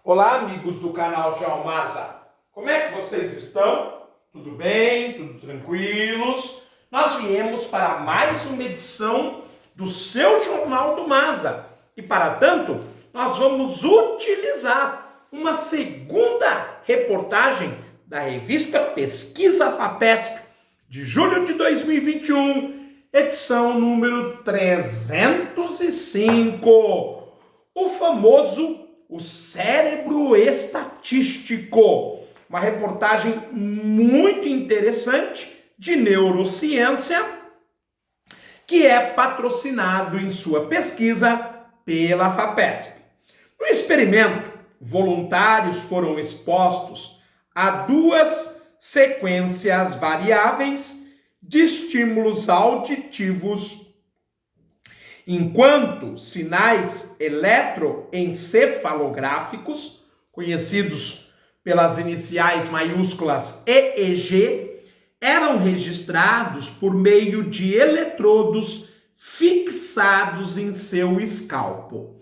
Olá, amigos do canal Geomasa. Como é que vocês estão? Tudo bem? Tudo tranquilos? Nós viemos para mais uma edição do seu Jornal do Masa. E para tanto, nós vamos utilizar uma segunda reportagem da revista Pesquisa FAPESP, de julho de 2021, edição número 305. O famoso O Cérebro Estatístico, uma reportagem muito interessante de neurociência, que é patrocinado em sua pesquisa pela FAPESP. No experimento, voluntários foram expostos a duas sequências variáveis de estímulos auditivos, enquanto sinais eletroencefalográficos, conhecidos pelas iniciais maiúsculas EEG, eram registrados por meio de eletrodos fixados em seu escalpo.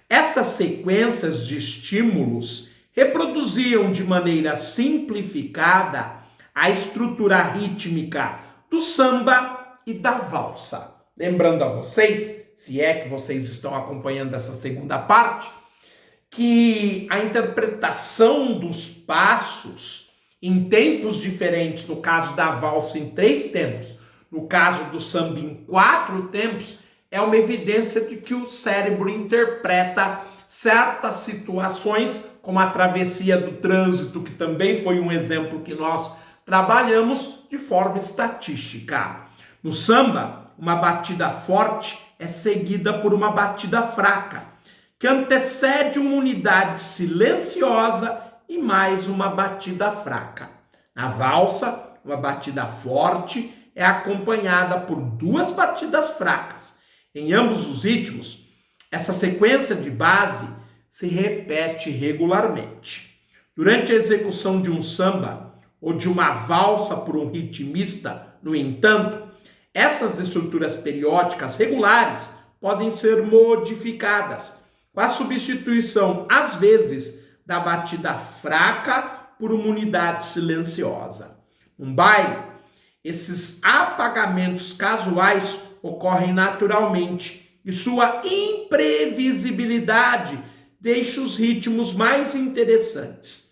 Essas sequências de estímulos reproduziam de maneira simplificada a estrutura rítmica do samba e da valsa. Lembrando a vocês, se é que vocês estão acompanhando essa segunda parte, que a interpretação dos passos em tempos diferentes, no caso da valsa em 3 tempos, no caso do samba em 4 tempos, é uma evidência de que o cérebro interpreta certas situações, como a travessia do trânsito, que também foi um exemplo que nós trabalhamos, de forma estatística. No samba, uma batida forte é seguida por uma batida fraca, que antecede uma unidade silenciosa e mais uma batida fraca. Na valsa, uma batida forte é acompanhada por 2 batidas fracas. Em ambos os ritmos, essa sequência de base se repete regularmente. Durante a execução de um samba ou de uma valsa por um ritmista, no entanto, essas estruturas periódicas regulares podem ser modificadas, com a substituição, às vezes, da batida fraca por uma unidade silenciosa. No baile, esses apagamentos casuais ocorrem naturalmente e sua imprevisibilidade deixa os ritmos mais interessantes.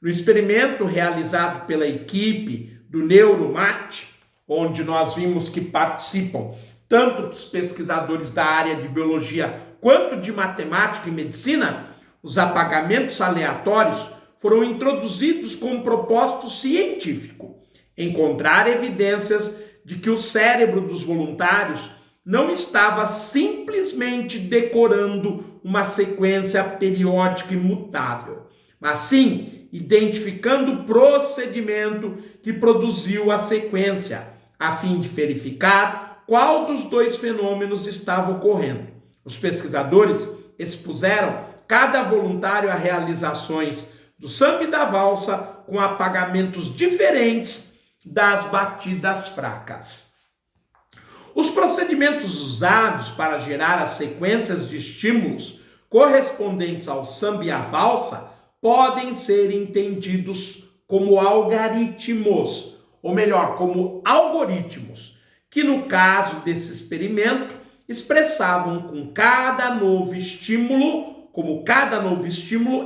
No experimento realizado pela equipe do Neuromat, onde nós vimos que participam tanto os pesquisadores da área de biologia quanto de matemática e medicina, os apagamentos aleatórios foram introduzidos com um propósito científico: encontrar evidências de que o cérebro dos voluntários não estava simplesmente decorando uma sequência periódica imutável, mas sim identificando o procedimento que produziu a sequência, a fim de verificar qual dos 2 fenômenos estava ocorrendo. Os pesquisadores expuseram cada voluntário a realizações do samba e da valsa com apagamentos diferentes das batidas fracas. Os procedimentos usados para gerar as sequências de estímulos correspondentes ao samba e à valsa podem ser entendidos como algoritmos, ou melhor, como algoritmos, que no caso desse experimento expressavam como cada novo estímulo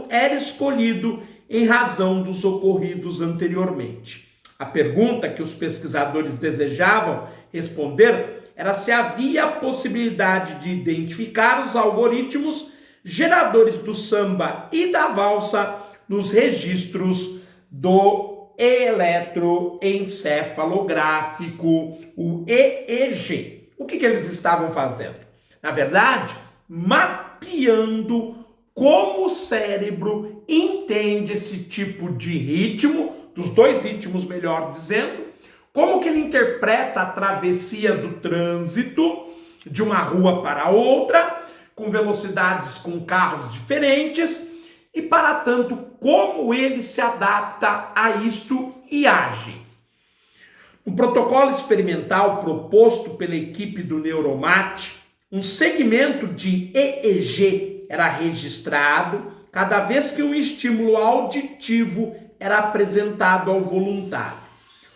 era escolhido em razão dos ocorridos anteriormente. A pergunta que os pesquisadores desejavam responder era se havia a possibilidade de identificar os algoritmos geradores do samba e da valsa nos registros do eletroencefalográfico, o EEG. O que eles estavam fazendo? Na verdade, mapeando como o cérebro entende esse tipo de ritmo, dos 2 ritmos, melhor dizendo, como que ele interpreta a travessia do trânsito de uma rua para outra, com velocidades com carros diferentes, e para tanto, como ele se adapta a isto e age. No protocolo experimental proposto pela equipe do Neuromat, um segmento de EEG era registrado cada vez que um estímulo auditivo era apresentado ao voluntário.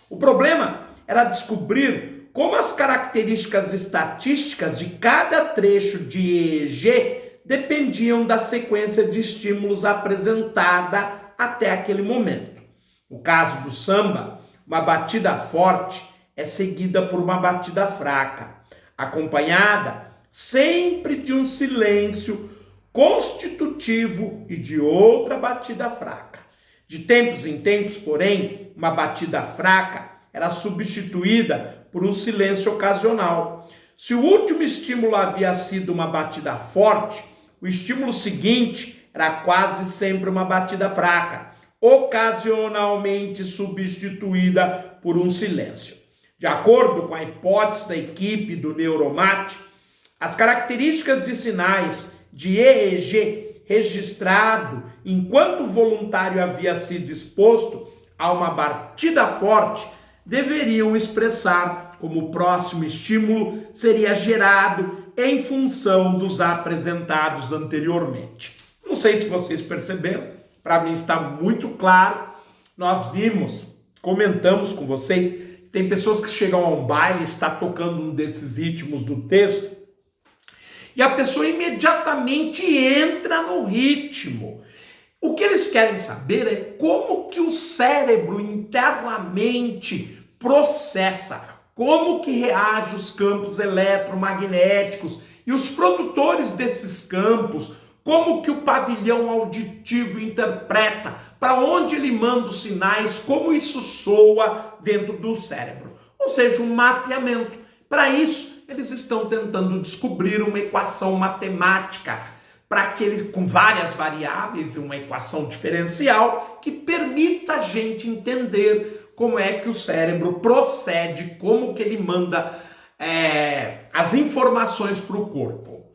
O problema era descobrir como as características estatísticas de cada trecho de EEG dependiam da sequência de estímulos apresentada até aquele momento. No caso do samba, uma batida forte é seguida por uma batida fraca, acompanhada sempre de um silêncio constitutivo e de outra batida fraca. De tempos em tempos, porém, uma batida fraca era substituída por um silêncio ocasional. Se o último estímulo havia sido uma batida forte, o estímulo seguinte era quase sempre uma batida fraca, ocasionalmente substituída por um silêncio. De acordo com a hipótese da equipe do Neuromate, as características de sinais de EEG registrado enquanto o voluntário havia sido exposto a uma batida forte deveriam expressar como o próximo estímulo seria gerado em função dos apresentados anteriormente. Não sei se vocês perceberam, para mim está muito claro. Nós vimos, comentamos com vocês, tem pessoas que chegam a um baile, está tocando um desses ritmos do texto, e a pessoa imediatamente entra no ritmo. O que eles querem saber é como que o cérebro internamente processa, como que reage os campos eletromagnéticos e os produtores desses campos, como que o pavilhão auditivo interpreta, para onde ele manda os sinais, como isso soa dentro do cérebro. Ou seja, um mapeamento. Para isso, eles estão tentando descobrir uma equação matemática, para que eles, com várias variáveis, uma equação diferencial, que permita a gente entender como é que o cérebro procede, como que ele manda as informações para o corpo.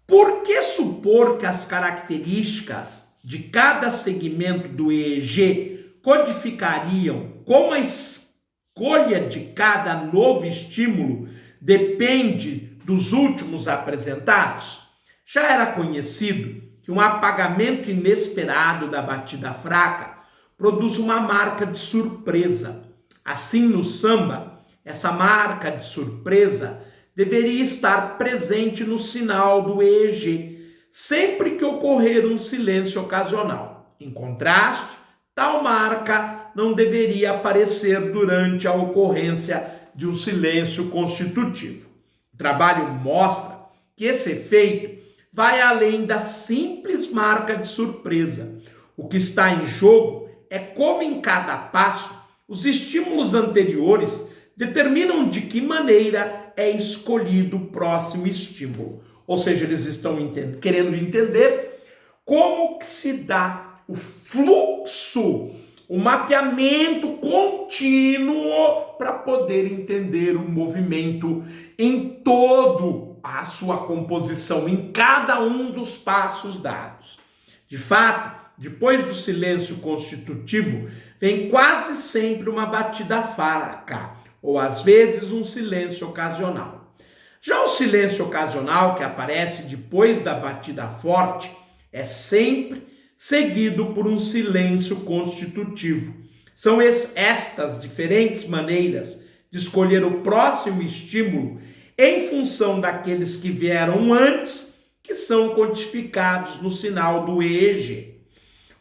Por que supor que as características de cada segmento do EEG codificariam como a escolha de cada novo estímulo depende dos últimos apresentados? Já era conhecido que um apagamento inesperado da batida fraca produz uma marca de surpresa. Assim, no samba, essa marca de surpresa deveria estar presente no sinal do EEG, sempre que ocorrer um silêncio ocasional. Em contraste, tal marca não deveria aparecer durante a ocorrência de um silêncio constitutivo. O trabalho mostra que esse efeito vai além da simples marca de surpresa. O que está em jogo é como em cada passo os estímulos anteriores determinam de que maneira é escolhido o próximo estímulo. Ou seja, eles estão querendo entender como que se dá o fluxo, o mapeamento contínuo para poder entender o movimento em todo a sua composição, em cada um dos passos dados. De fato, depois do silêncio constitutivo, vem quase sempre uma batida fraca, ou às vezes um silêncio ocasional. Já o silêncio ocasional, que aparece depois da batida forte, é sempre seguido por um silêncio constitutivo. São estas diferentes maneiras de escolher o próximo estímulo em função daqueles que vieram antes, que são codificados no sinal do EEG.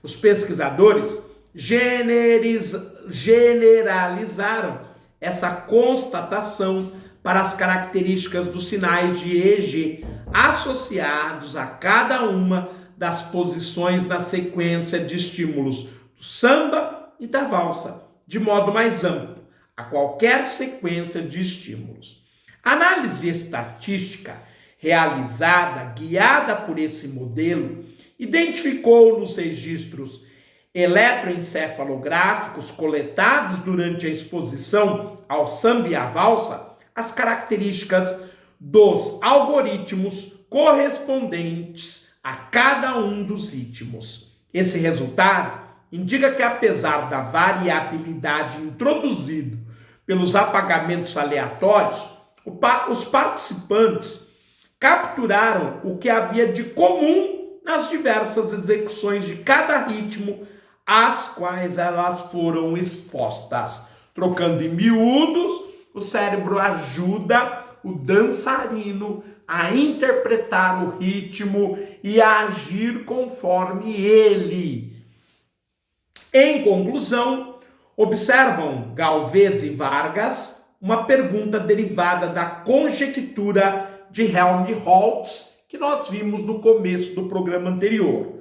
Os pesquisadores generalizaram essa constatação para as características dos sinais de EEG associados a cada uma das posições da sequência de estímulos do samba e da valsa, de modo mais amplo, a qualquer sequência de estímulos. A análise estatística realizada, guiada por esse modelo, identificou nos registros eletroencefalográficos coletados durante a exposição ao samba e à valsa as características dos algoritmos correspondentes a cada um dos ritmos. Esse resultado indica que, apesar da variabilidade introduzida pelos apagamentos aleatórios, os participantes capturaram o que havia de comum nas diversas execuções de cada ritmo às quais elas foram expostas. Trocando em miúdos, o cérebro ajuda o dançarino a interpretar o ritmo e a agir conforme ele. Em conclusão, observam Galvez e Vargas uma pergunta derivada da conjectura de Helmholtz, que nós vimos no começo do programa anterior.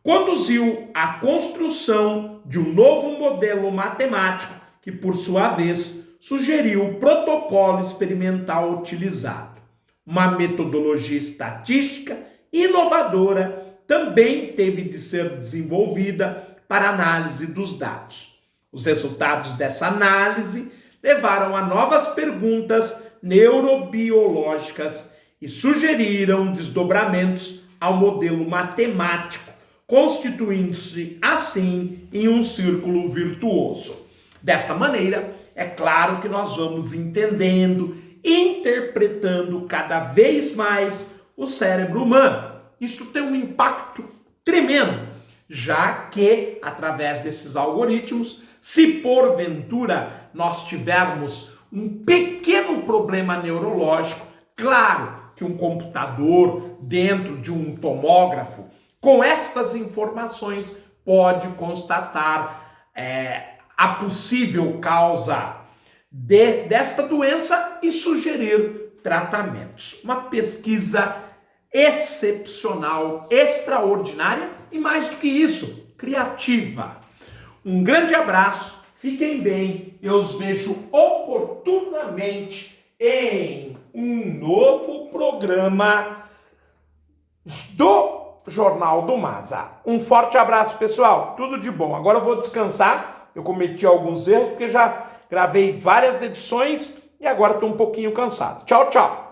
Conduziu à construção de um novo modelo matemático que, por sua vez, sugeriu o protocolo experimental utilizado. Uma metodologia estatística inovadora também teve de ser desenvolvida para análise dos dados. Os resultados dessa análise levaram a novas perguntas neurobiológicas e sugeriram desdobramentos ao modelo matemático, constituindo-se assim em um círculo virtuoso. Dessa maneira, é claro que nós vamos entendendo, interpretando cada vez mais o cérebro humano. Isto tem um impacto tremendo, já que, através desses algoritmos, se porventura nós tivermos um pequeno problema neurológico, claro que um computador dentro de um tomógrafo, com estas informações, pode constatar a possível causa desta doença e sugerir tratamentos. Uma pesquisa excepcional, extraordinária e, mais do que isso, criativa. Um grande abraço, fiquem bem, eu os vejo oportunamente em um novo programa do Jornal do Masa. Um forte abraço, pessoal, tudo de bom. Agora eu vou descansar, eu cometi alguns erros porque já gravei várias edições e agora estou um pouquinho cansado. Tchau, tchau.